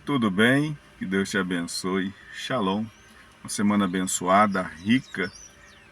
Tudo bem? Que Deus te abençoe. Shalom. Uma semana abençoada, rica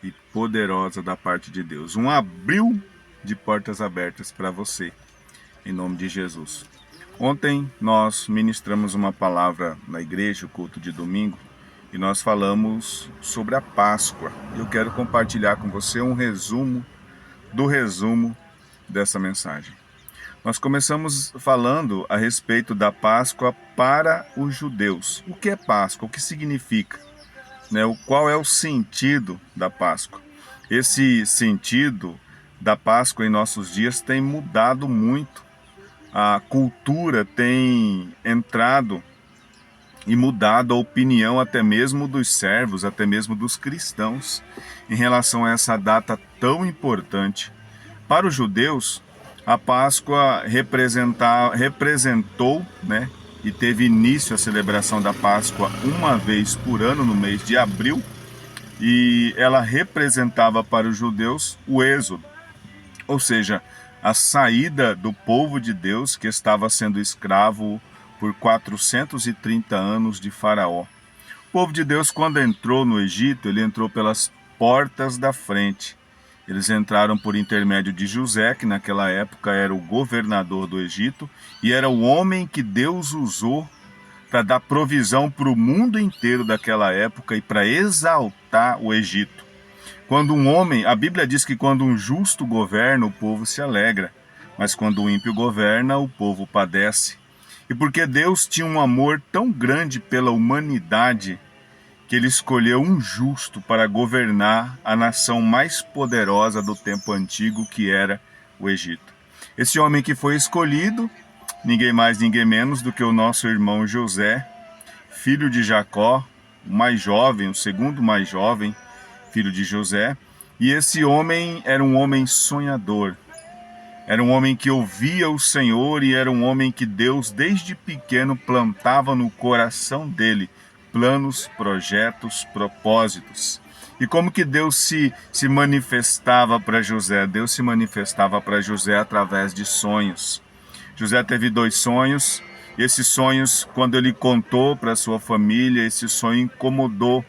e poderosa da parte de Deus. Um abril de portas abertas para você, em nome de Jesus. Ontem nós ministramos uma palavra na igreja, o culto de domingo, e nós falamos sobre a Páscoa. Eu quero compartilhar com você um resumo do resumo dessa mensagem. Nós começamos falando a respeito da Páscoa para os judeus. O que é Páscoa? O que significa? Qual é o sentido da Páscoa? Esse sentido da Páscoa em nossos dias tem mudado muito. A cultura tem entrado e mudado a opinião até mesmo dos servos, até mesmo dos cristãos, em relação a essa data tão importante. Para os judeus, a Páscoa representou, e teve início a celebração da Páscoa uma vez por ano, no mês de abril, e ela representava para os judeus o êxodo, ou seja, a saída do povo de Deus que estava sendo escravo por 430 anos de Faraó. O povo de Deus, quando entrou no Egito, ele entrou pelas portas da frente. Eles entraram por intermédio de José, que naquela época era o governador do Egito, e era o homem que Deus usou para dar provisão para o mundo inteiro daquela época e para exaltar o Egito. Quando um homem, a Bíblia diz que quando um justo governa, o povo se alegra, mas quando o ímpio governa, o povo padece. E porque Deus tinha um amor tão grande pela humanidade, que ele escolheu um justo para governar a nação mais poderosa do tempo antigo, que era o Egito. Esse homem que foi escolhido, ninguém mais, ninguém menos do que o nosso irmão José, filho de Jacó, o mais jovem, o segundo mais jovem, filho de José. E esse homem era um homem sonhador, era um homem que ouvia o Senhor e era um homem que Deus desde pequeno plantava no coração dele planos, projetos, propósitos. E como que Deus se manifestava para José? Deus se manifestava para José através de sonhos. José teve 2 sonhos, e esses sonhos, quando ele contou para sua família, esse sonho incomodou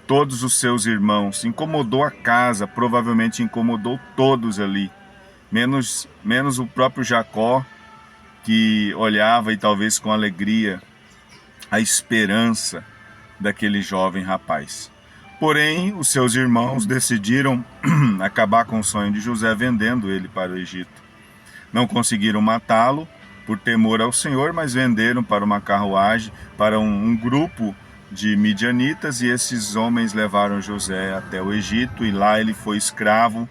todos os seus irmãos, incomodou a casa, provavelmente incomodou todos ali, menos o próprio Jacó, que olhava e talvez com alegria a esperança daquele jovem rapaz. Porém, os seus irmãos decidiram acabar com o sonho de José vendendo ele para o Egito. Não conseguiram matá-lo por temor ao Senhor, mas venderam para uma carruagem, para um grupo de midianitas, e esses homens levaram José até o Egito, e lá ele foi escravo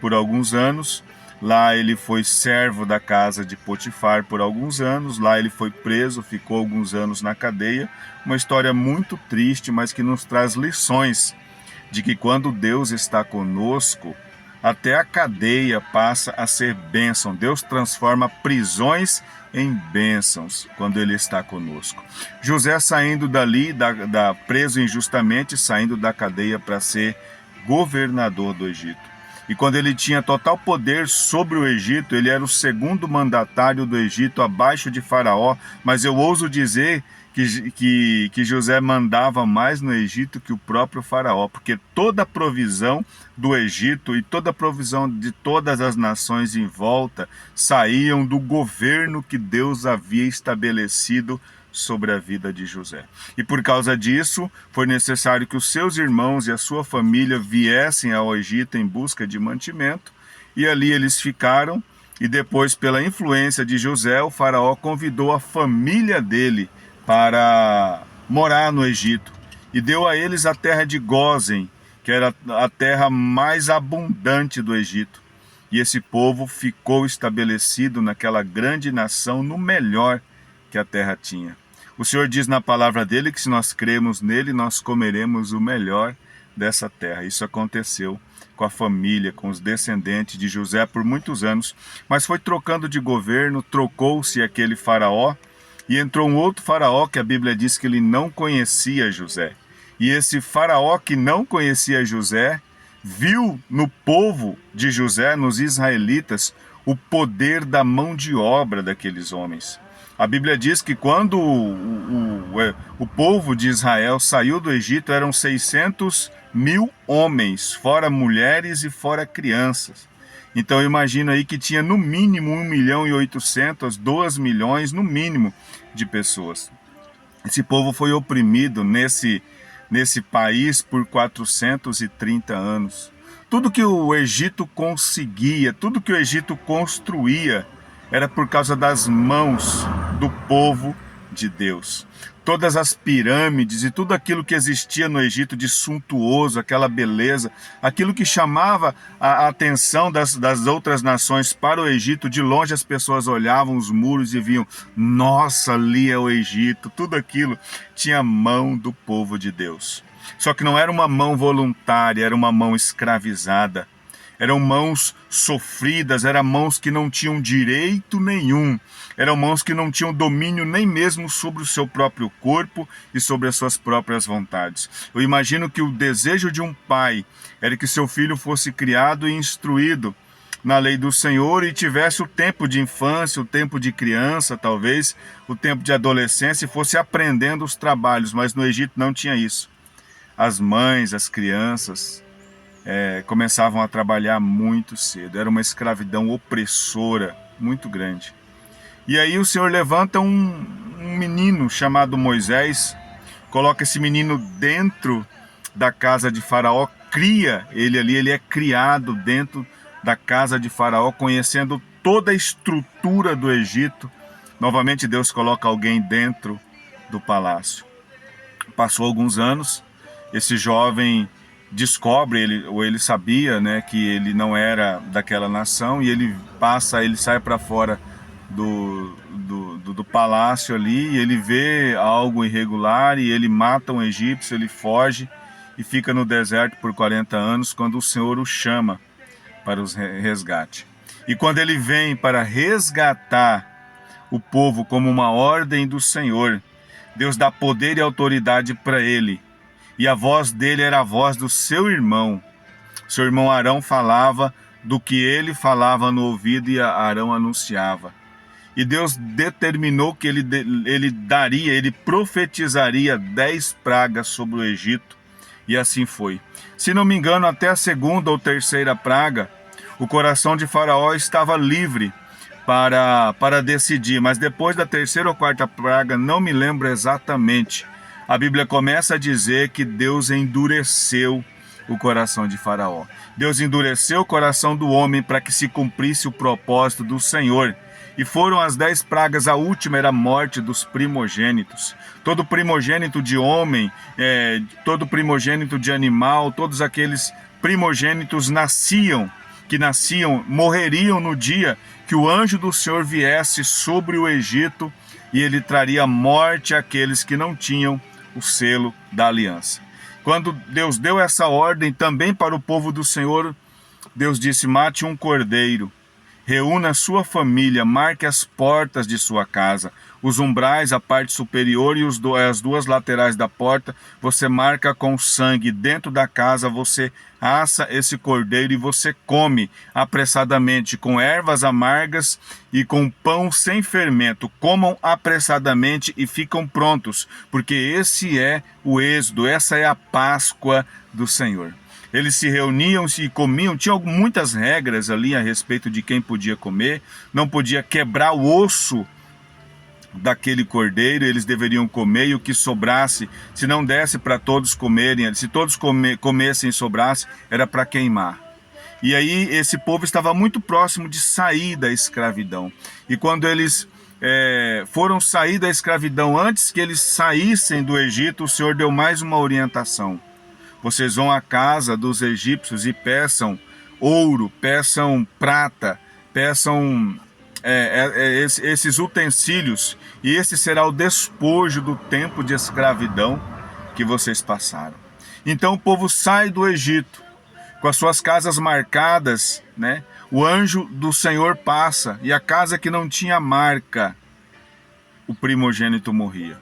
por alguns anos. Lá ele foi servo da casa de Potifar por alguns anos. Lá ele foi preso, ficou alguns anos na cadeia. Uma história muito triste, mas que nos traz lições de que quando Deus está conosco, até a cadeia passa a ser bênção. Deus transforma prisões em bênçãos quando Ele está conosco. José saindo dali, preso injustamente, saindo da cadeia para ser governador do Egito. E quando ele tinha total poder sobre o Egito, ele era o segundo mandatário do Egito, abaixo de Faraó. Mas eu ouso dizer que José mandava mais no Egito que o próprio Faraó, porque toda a provisão do Egito e toda a provisão de todas as nações em volta saíam do governo que Deus havia estabelecido sobre a vida de José. E por causa disso, foi necessário que os seus irmãos e a sua família viessem ao Egito em busca de mantimento, e ali eles ficaram, e depois, pela influência de José, o faraó convidou a família dele para morar no Egito, e deu a eles a terra de Gósen, que era a terra mais abundante do Egito. E esse povo ficou estabelecido naquela grande nação, no melhor que a terra tinha. O Senhor diz na palavra dele que se nós cremos nele, nós comeremos o melhor dessa terra. Isso aconteceu com a família, com os descendentes de José por muitos anos, mas foi trocando de governo, trocou-se aquele faraó, e entrou um outro faraó que a Bíblia diz que ele não conhecia José. E esse faraó que não conhecia José, viu no povo de José, nos israelitas, o poder da mão de obra daqueles homens. A Bíblia diz que quando o povo de Israel saiu do Egito, eram 600.000 homens, fora mulheres e fora crianças. Então eu imagino aí que tinha no mínimo 1.800.000, 2 milhões no mínimo de pessoas. Esse povo foi oprimido nesse país por 430 anos. Tudo que o Egito conseguia, tudo que o Egito construía, era por causa das mãos do povo de Deus. Todas as pirâmides e tudo aquilo que existia no Egito de suntuoso, aquela beleza, aquilo que chamava a atenção das outras nações para o Egito, de longe as pessoas olhavam os muros e viam, nossa, ali é o Egito. Tudo aquilo tinha mão do povo de Deus. Só que não era uma mão voluntária, era uma mão escravizada. Eram mãos sofridas, eram mãos que não tinham direito nenhum, eram mãos que não tinham domínio nem mesmo sobre o seu próprio corpo e sobre as suas próprias vontades. Eu imagino que o desejo de um pai era que seu filho fosse criado e instruído na lei do Senhor e tivesse o tempo de infância, o tempo de criança, talvez, o tempo de adolescência, e fosse aprendendo os trabalhos, mas no Egito não tinha isso. As mães, as crianças começavam a trabalhar muito cedo. Era uma escravidão opressora muito grande. E aí o Senhor levanta um menino chamado Moisés, coloca esse menino dentro da casa de Faraó, cria ele ali, ele é criado dentro da casa de Faraó, conhecendo toda a estrutura do Egito. Novamente Deus coloca alguém dentro do palácio. Passou alguns anos, esse jovem descobre, ele sabia, né, que ele não era daquela nação, e ele sai para fora do palácio ali, e ele vê algo irregular, e ele mata um egípcio, ele foge e fica no deserto por 40 anos, quando o Senhor o chama para o resgate. E quando ele vem para resgatar o povo como uma ordem do Senhor, Deus dá poder e autoridade para ele. E a voz dele era a voz do seu irmão. Seu irmão Arão falava do que ele falava no ouvido e Arão anunciava. E Deus determinou que ele profetizaria 10 pragas sobre o Egito. E assim foi. Se não me engano, até a segunda ou terceira praga, o coração de Faraó estava livre para decidir. Mas depois da terceira ou quarta praga, não me lembro exatamente, a Bíblia começa a dizer que Deus endureceu o coração de Faraó. Deus endureceu o coração do homem para que se cumprisse o propósito do Senhor. E foram as 10 pragas, a última era a morte dos primogênitos. Todo primogênito de homem, todo primogênito de animal, todos aqueles primogênitos morreriam no dia que o anjo do Senhor viesse sobre o Egito, e ele traria morte àqueles que não tinham o selo da aliança. Quando Deus deu essa ordem também para o povo do Senhor, Deus disse: mate um cordeiro, reúna sua família, marque as portas de sua casa, os umbrais, a parte superior e as duas laterais da porta, você marca com sangue. Dentro da casa você assa esse cordeiro e você come apressadamente, com ervas amargas e com pão sem fermento. Comam apressadamente e ficam prontos, porque esse é o êxodo, essa é a Páscoa do Senhor. Eles se reuniam e comiam, tinham muitas regras ali a respeito de quem podia comer, não podia quebrar o osso daquele cordeiro, eles deveriam comer, e o que sobrasse, se não desse para todos comerem, se todos comessem e sobrasse, era para queimar. E aí esse povo estava muito próximo de sair da escravidão. E quando eles foram sair da escravidão, antes que eles saíssem do Egito, o Senhor deu mais uma orientação. Vocês vão à casa dos egípcios e peçam ouro, peçam prata, peçam esses utensílios, e esse será o despojo do tempo de escravidão que vocês passaram. Então o povo sai do Egito com as suas casas marcadas, né? O anjo do Senhor passa, e a casa que não tinha marca, o primogênito morria.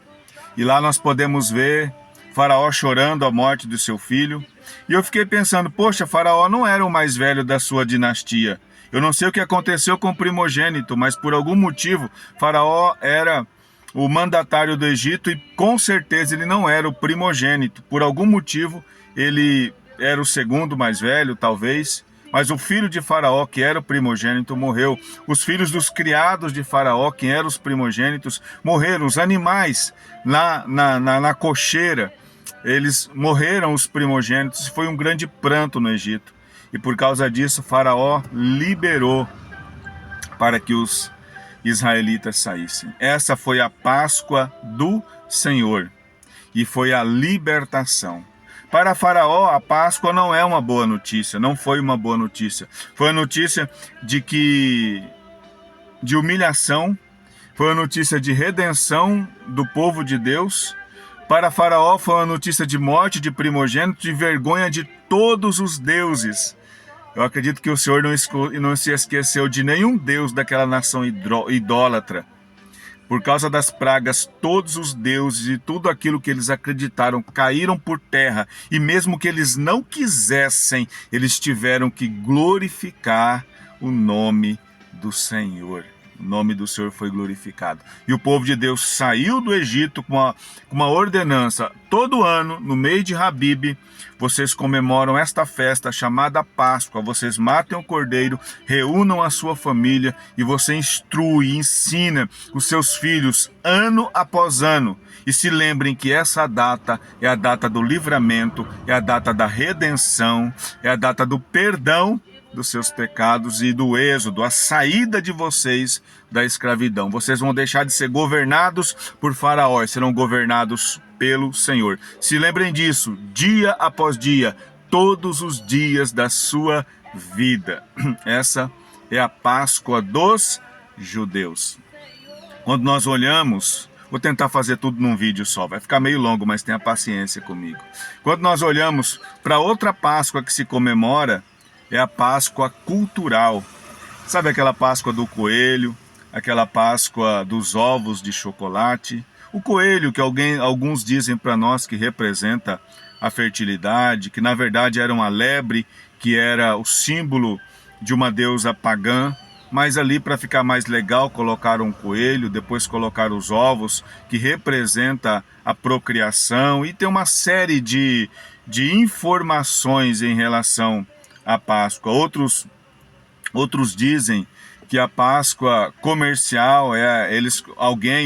E lá nós podemos ver Faraó chorando a morte do seu filho. E eu fiquei pensando, poxa, Faraó não era o mais velho da sua dinastia. Eu não sei o que aconteceu com o primogênito, mas por algum motivo Faraó era o mandatário do Egito, e com certeza ele não era o primogênito. Por algum motivo ele era o segundo mais velho, talvez, mas o filho de Faraó, que era o primogênito, morreu. Os filhos dos criados de Faraó, que eram os primogênitos, morreram. Os animais na cocheira, eles morreram, os primogênitos. Foi um grande pranto no Egito. E por causa disso, Faraó liberou para que os israelitas saíssem. Essa foi a Páscoa do Senhor e foi a libertação. Para Faraó, a Páscoa não é uma boa notícia, não foi uma boa notícia. Foi a notícia de humilhação, foi a notícia de redenção do povo de Deus. Para Faraó foi uma notícia de morte de primogênito, de vergonha de todos os deuses. Eu acredito que o Senhor não se esqueceu de nenhum deus daquela nação idólatra. Por causa das pragas, todos os deuses e tudo aquilo que eles acreditaram caíram por terra. E mesmo que eles não quisessem, eles tiveram que glorificar o nome do Senhor. O nome do Senhor foi glorificado. E o povo de Deus saiu do Egito com uma ordenança. Todo ano, no mês de Habib, vocês comemoram esta festa chamada Páscoa. Vocês matem o cordeiro, reúnam a sua família e você instrui, ensina os seus filhos ano após ano. E se lembrem que essa data é a data do livramento, é a data da redenção, é a data do perdão dos seus pecados e do êxodo, a saída de vocês da escravidão. Vocês vão deixar de ser governados por Faraó e serão governados pelo Senhor. Se lembrem disso, dia após dia, todos os dias da sua vida. Essa é a Páscoa dos judeus. Quando nós olhamos, vou tentar fazer tudo num vídeo só, vai ficar meio longo, mas tenha paciência comigo. Quando nós olhamos para outra Páscoa que se comemora, é a Páscoa cultural. Sabe aquela Páscoa do coelho, aquela Páscoa dos ovos de chocolate? O coelho, que alguns dizem para nós que representa a fertilidade, que na verdade era uma lebre, que era o símbolo de uma deusa pagã, mas ali para ficar mais legal colocaram um coelho, depois colocaram os ovos, que representa a procriação, e tem uma série de informações em relação a Páscoa. Outros dizem que a Páscoa comercial é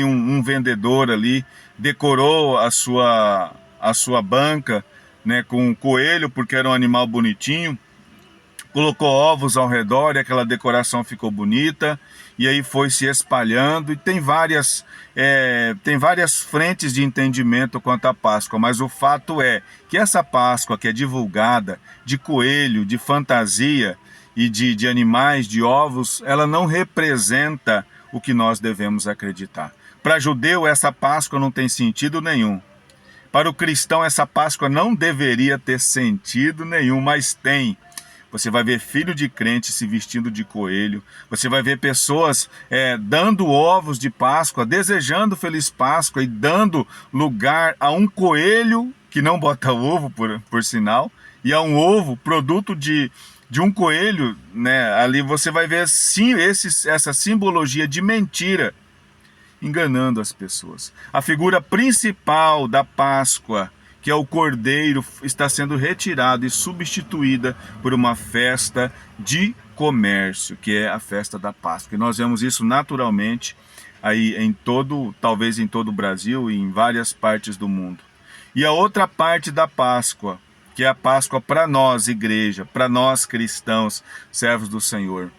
um vendedor ali decorou a sua banca, né, com um coelho, porque era um animal bonitinho, colocou ovos ao redor e aquela decoração ficou bonita, e aí foi se espalhando, e tem várias frentes de entendimento quanto à Páscoa, mas o fato é que essa Páscoa que é divulgada de coelho, de fantasia e de animais, de ovos, ela não representa o que nós devemos acreditar. Para judeu, essa Páscoa não tem sentido nenhum. Para o cristão, essa Páscoa não deveria ter sentido nenhum, mas tem. Você vai ver filho de crente se vestindo de coelho. Você vai ver pessoas dando ovos de Páscoa, desejando Feliz Páscoa e dando lugar a um coelho que não bota ovo, por sinal, e a um ovo, produto de um coelho, né? Ali você vai ver sim, essa simbologia de mentira, enganando as pessoas. A figura principal da Páscoa, que é o cordeiro, está sendo retirado e substituída por uma festa de comércio, que é a festa da Páscoa. E nós vemos isso naturalmente aí talvez em todo o Brasil e em várias partes do mundo. E a outra parte da Páscoa, que é a Páscoa para nós, igreja, para nós cristãos, servos do Senhor.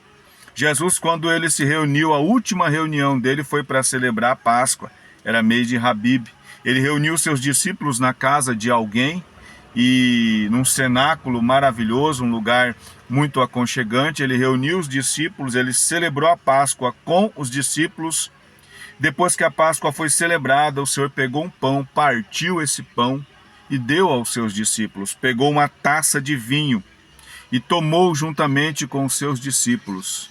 Jesus, quando ele se reuniu, a última reunião dele foi para celebrar a Páscoa, era mês de Habib. Ele reuniu seus discípulos na casa de alguém e num cenáculo maravilhoso, um lugar muito aconchegante. Ele reuniu os discípulos, ele celebrou a Páscoa com os discípulos. Depois que a Páscoa foi celebrada, o Senhor pegou um pão, partiu esse pão e deu aos seus discípulos. Pegou uma taça de vinho e tomou juntamente com os seus discípulos.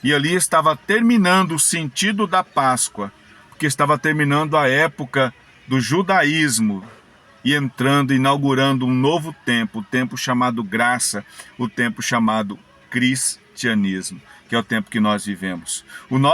E ali estava terminando o sentido da Páscoa, porque estava terminando a época do judaísmo e inaugurando um novo tempo, o tempo chamado graça, o tempo chamado cristianismo. que é o tempo que nós vivemos.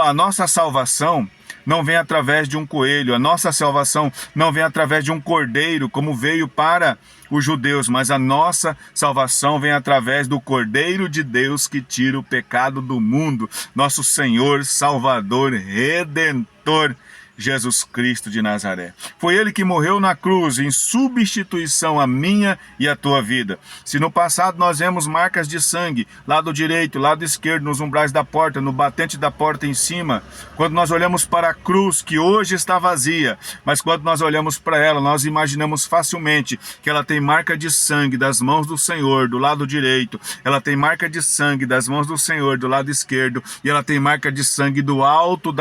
A nossa salvação não vem através de um coelho, a nossa salvação não vem através de um cordeiro, como veio para os judeus, mas a nossa salvação vem através do Cordeiro de Deus que tira o pecado do mundo, nosso Senhor, Salvador, Redentor, Jesus Cristo de Nazaré. Foi Ele que morreu na cruz em substituição à minha e à tua vida. Se no passado nós vemos marcas de sangue, lado direito, lado esquerdo, nos umbrais da porta, no batente da porta em cima, quando nós olhamos para a cruz, que hoje está vazia, mas quando nós olhamos para ela, nós imaginamos facilmente que ela tem marca de sangue das mãos do Senhor, do lado direito, ela tem marca de sangue das mãos do Senhor, do lado esquerdo, e ela tem marca de sangue do alto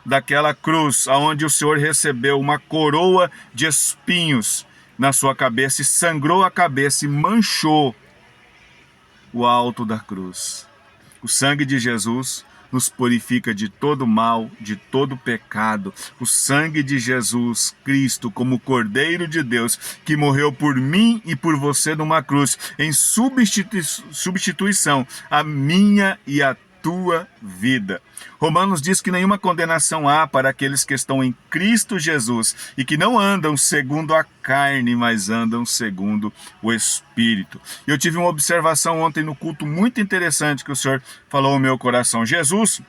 daquela cruz, onde o Senhor recebeu uma coroa de espinhos na sua cabeça e sangrou a cabeça e manchou o alto da cruz. O sangue de Jesus nos purifica de todo mal, de todo pecado. O sangue de Jesus Cristo, como Cordeiro de Deus, que morreu por mim e por você numa cruz, em substituição à minha e à tua vida. Romanos diz que nenhuma condenação há para aqueles que estão em Cristo Jesus e que não andam segundo a carne, mas andam segundo o Espírito. Eu tive uma observação ontem no culto muito interessante que o Senhor falou ao meu coração. Jesus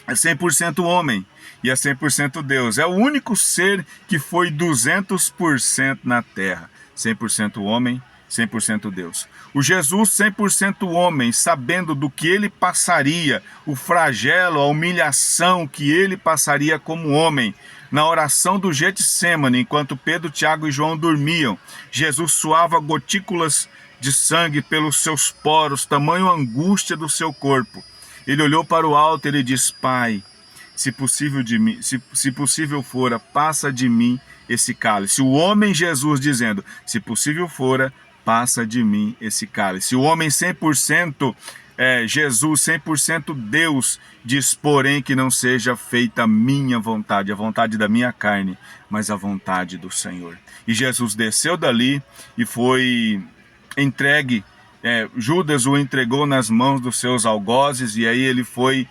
é 100% homem e é 100% Deus. É o único ser que foi 200% na terra. 100% homem, 100% Deus. O Jesus 100% homem, sabendo do que ele passaria, o flagelo, a humilhação que ele passaria como homem, na oração do Getsêmani, enquanto Pedro, Tiago e João dormiam, Jesus suava gotículas de sangue pelos seus poros, tamanho angústia do seu corpo. Ele olhou para o alto e ele disse: Pai, se possível fora, passa de mim esse cálice. O homem Jesus dizendo: se possível fora, passa de mim esse cálice. O homem 100% Jesus, 100% Deus, diz, porém, que não seja feita a minha vontade, a vontade da minha carne, mas a vontade do Senhor. E Jesus desceu dali e foi entregue, Judas o entregou nas mãos dos seus algozes, e aí ele foi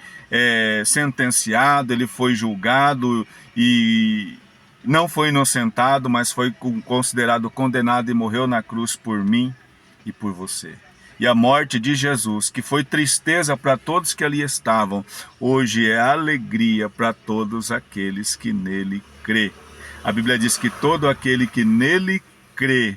sentenciado, ele foi julgado e não foi inocentado, mas foi considerado condenado e morreu na cruz por mim e por você. E a morte de Jesus, que foi tristeza para todos que ali estavam, hoje é alegria para todos aqueles que nele crê. A Bíblia diz que todo aquele que nele crê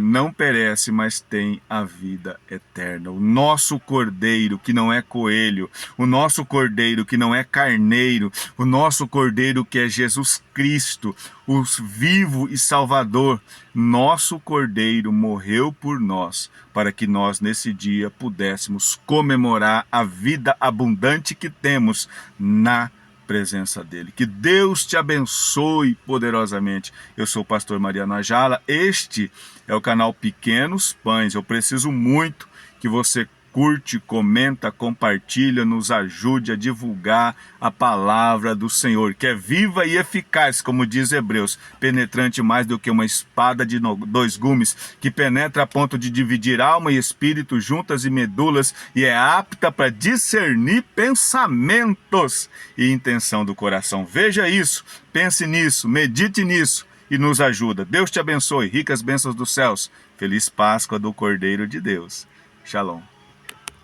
não perece, mas tem a vida eterna. O nosso Cordeiro, que não é coelho, o nosso Cordeiro, que não é carneiro, o nosso Cordeiro, que é Jesus Cristo, o vivo e Salvador, nosso Cordeiro morreu por nós, para que nós nesse dia pudéssemos comemorar a vida abundante que temos na presença dele. Que Deus te abençoe poderosamente. Eu sou o pastor Mariano Ajala, este é o canal Pequenos Pães. Eu preciso muito que você curte, comenta, compartilha, nos ajude a divulgar a palavra do Senhor, que é viva e eficaz, como diz Hebreus, penetrante mais do que uma espada de 2 gumes, que penetra a ponto de dividir alma e espírito, juntas e medulas, e é apta para discernir pensamentos e intenção do coração. Veja isso, pense nisso, medite nisso e nos ajuda. Deus te abençoe, ricas bênçãos dos céus. Feliz Páscoa do Cordeiro de Deus. Shalom.